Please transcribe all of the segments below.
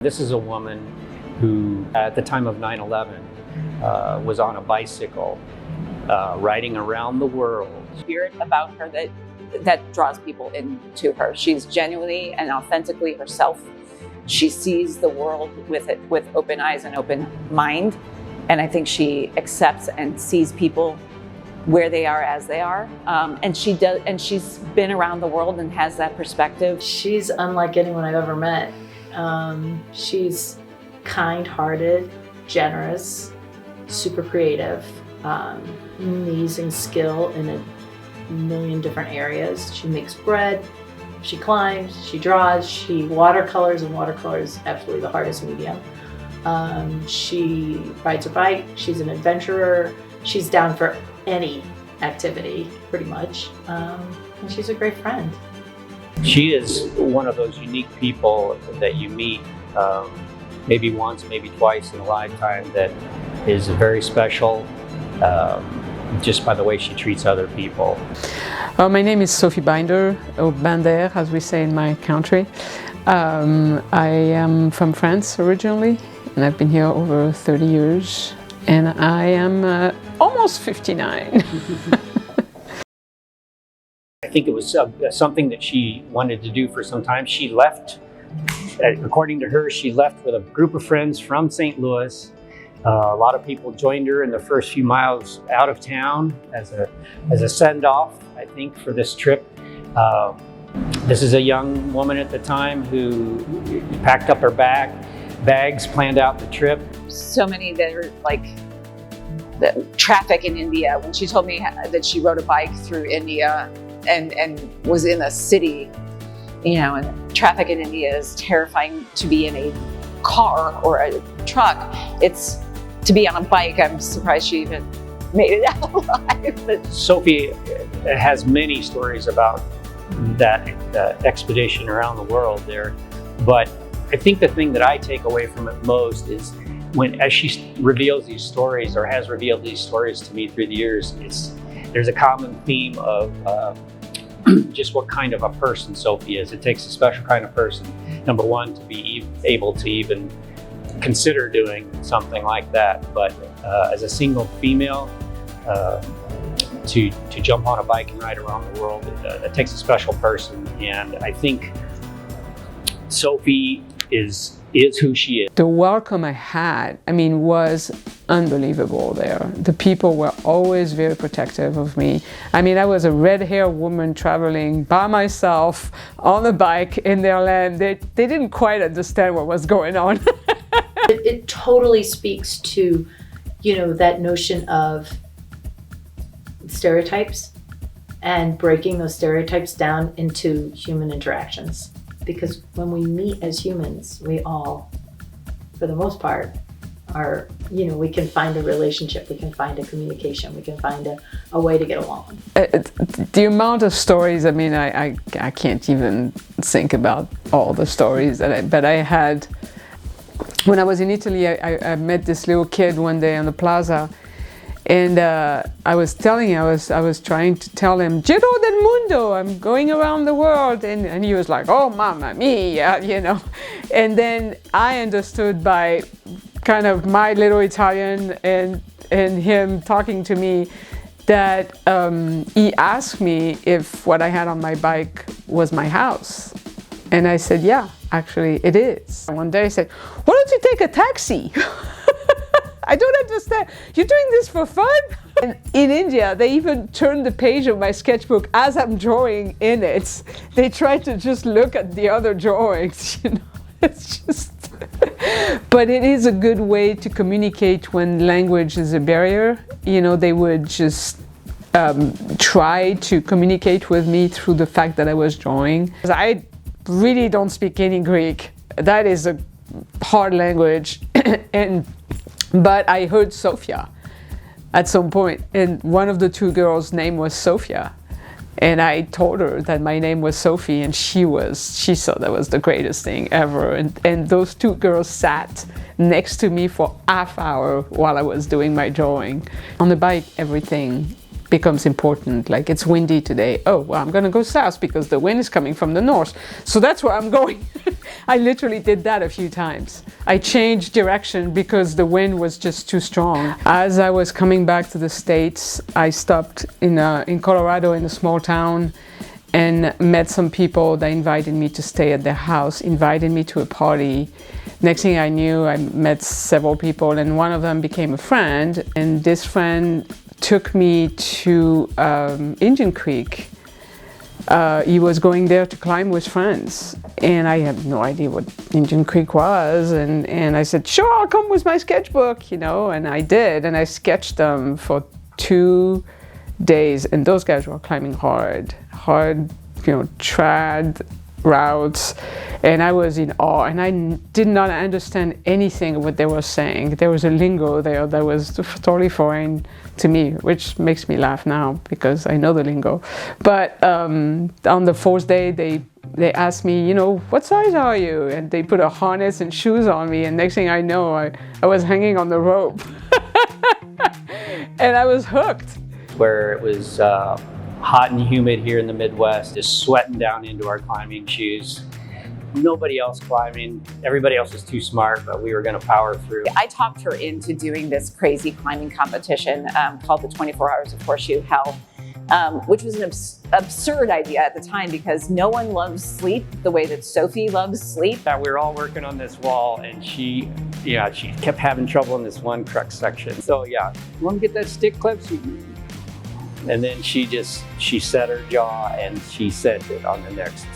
This is a woman who, at the time of 9/11, was on a bicycle, riding around the world. Spirit about her that draws people into her. She's genuinely and authentically herself. She sees the world with open eyes and open mind, and I think she accepts and sees people where they are as they are. And she's been around the world and has that perspective. She's unlike anyone I've ever met. She's kind-hearted, generous, super creative, amazing skill in a million different areas. She makes bread, she climbs, she draws, she watercolors, and watercolor is absolutely the hardest medium. She rides her bike, she's an adventurer, she's down for any activity, pretty much, and she's a great friend. She is one of those unique people that you meet maybe once, maybe twice in a lifetime, that is very special just by the way she treats other people. My name is Sophie Binder, or Binder as we say in my country. I am from France originally, and I've been here over 30 years, and I am almost 59. I think it was something that she wanted to do for some time. She left, according to her, she left with a group of friends from St. Louis. A lot of people joined her in the first few miles out of town as a send-off, I think, for this trip. This is a young woman at the time who packed up her bags, planned out the trip. So many that are like the traffic in India. When she told me that she rode a bike through India and was in a city, and traffic in India is terrifying to be in a car or a truck. It's to be on a bike. I'm surprised she even made it out alive. But Sophie has many stories about that expedition around the world there, but I think the thing that I take away from it most is as she reveals these stories, or has revealed these stories to me through the years, there's a common theme of just what kind of a person Sophie is. It takes a special kind of person, number one, to be able to even consider doing something like that. But as a single female, to jump on a bike and ride around the world, it takes a special person. And I think Sophie is who she is. The welcome I had, was unbelievable there. The people were always very protective of me. I was a red-haired woman traveling by myself on a bike in their land. They didn't quite understand what was going on. It totally speaks to, that notion of stereotypes and breaking those stereotypes down into human interactions. Because when we meet as humans, we all, for the most part, are, we can find a relationship, we can find a communication, we can find a way to get along. The amount of stories, I can't even think about all the stories but I had. When I was in Italy, I met this little kid one day on the plaza, and I was trying to tell him, Giro del Mundo, I'm going around the world, and he was like, oh, mamma mia, And then I understood by kind of my little Italian and him talking to me that he asked me if what I had on my bike was my house. And I said, yeah, actually it is. One day I said, why don't you take a taxi? I don't understand. You're doing this for fun? And in India, they even turned the page of my sketchbook as I'm drawing in it. They try to just look at the other drawings, It's just... But it is a good way to communicate when language is a barrier. They would just try to communicate with me through the fact that I was drawing. I really don't speak any Greek. That is a hard language. But I heard Sophia at some point, and one of the two girls' name was Sophia. And I told her that my name was Sophie, and she thought that was the greatest thing ever. And those two girls sat next to me for half hour while I was doing my drawing. On the bike, everything becomes important. Like, it's windy today. Oh, well, I'm going to go south because the wind is coming from the north. So that's where I'm going. I literally did that a few times. I changed direction because the wind was just too strong. As I was coming back to the States, I stopped in Colorado in a small town and met some people that invited me to stay at their house, invited me to a party. Next thing I knew, I met several people, and one of them became a friend, and this friend took me to Indian Creek. He was going there to climb with friends, and I had no idea what Indian Creek was, and I said, sure, I'll come with my sketchbook, and I did, and I sketched them for 2 days, and those guys were climbing hard, trad routes, and I was in awe, and I did not understand anything of what they were saying. There was a lingo there that was totally foreign to me, which makes me laugh now because I know the lingo. But on the 4th day, they asked me, what size are you? And they put a harness and shoes on me, and next thing I know, I was hanging on the rope. And I was hooked. Where it was hot and humid here in the Midwest, just sweating down into our climbing shoes. Nobody else climbing. Everybody else was too smart, but we were going to power through. I talked her into doing this crazy climbing competition called the 24 Hours of Horseshoe Hell, which was an absurd idea at the time because no one loves sleep the way that Sophie loves sleep. We were all working on this wall, and she kept having trouble in this one crux section. So yeah, you want to get that stick clip? And then she set her jaw and she said it on the next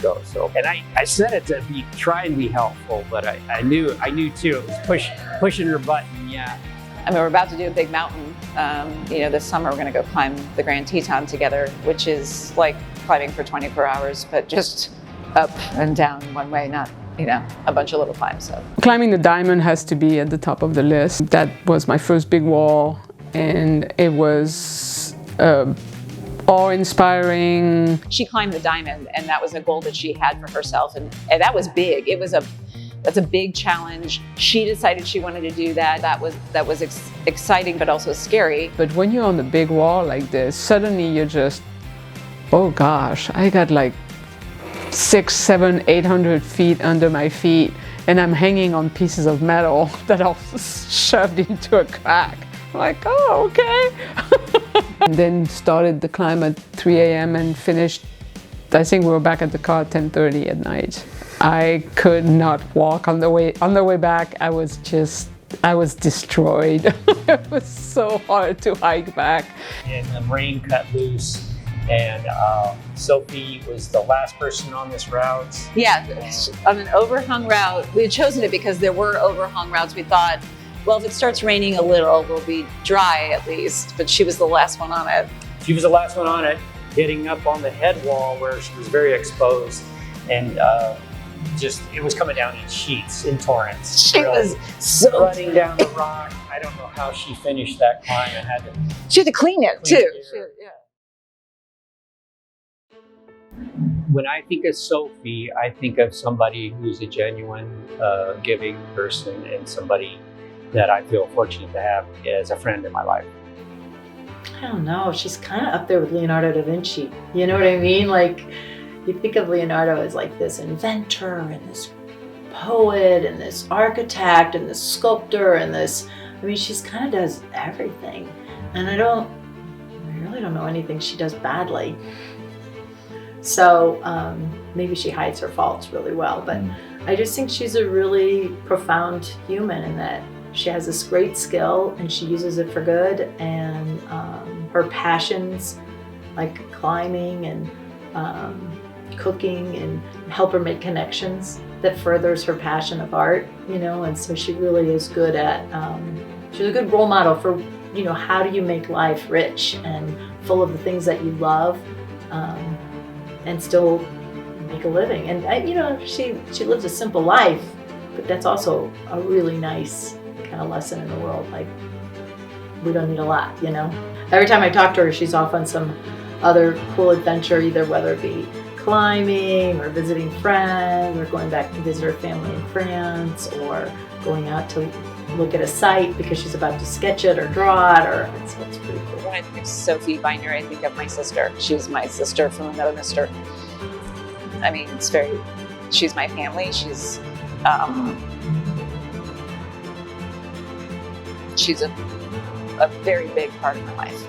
go. So, and I said it to try and be helpful, but I knew too, it was pushing her button, yeah. I mean, we're about to do a big mountain. This summer we're gonna go climb the Grand Teton together, which is like climbing for 24 hours, but just up and down one way, not a bunch of little climbs. So climbing the diamond has to be at the top of the list. That was my first big wall, and it was awe-inspiring. She climbed the diamond, and that was a goal that she had for herself, and that was big. That's a big challenge. She decided she wanted to do that. That was exciting, but also scary. But when you're on the big wall like this, suddenly you're just, oh gosh, I got like 600, 700, 800 feet under my feet, and I'm hanging on pieces of metal that are shoved into a crack. I'm like, oh, okay. And then started the climb at 3 a.m. and finished, I think we were back at the car at 10:30 at night. I could not walk on the way back. I was destroyed. It was so hard to hike back. And the rain cut loose, and Sophie was the last person on this route. Yeah, on an overhung route. We had chosen it because there were overhung routes. We thought, well, if it starts raining a little, we'll be dry at least. But she was the last one on it. She was the last one on it, hitting up on the head wall where she was very exposed, and it was coming down in sheets, in torrents. She was so running down the rock. I don't know how she finished that climb. She had to clean it too. When I think of Sophie, I think of somebody who's a genuine, giving person, and somebody that I feel fortunate to have as a friend in my life. I don't know. She's kind of up there with Leonardo da Vinci. You know what I mean? Like, you think of Leonardo as like this inventor and this poet and this architect and this sculptor and this, she kind of does everything. And I really don't know anything she does badly. So maybe she hides her faults really well, but I just think she's a really profound human in that she has this great skill and she uses it for good, and her passions like climbing and cooking and help her make connections that furthers her passion of art, and so she really is good at, she's a good role model for, how do you make life rich and full of the things that you love, and still make a living. And she lives a simple life, but that's also a really nice kind of lesson in the world. Like, we don't need a lot, Every time I talk to her, she's off on some other cool adventure, either whether it be climbing or visiting friends or going back to visit her family in France or going out to look at a site because she's about to sketch it or draw it, or it's pretty cool. When I think of Sophie Binder, I think of my sister. She's my sister from another mister. I mean, she's my family. She's a very big part of my life.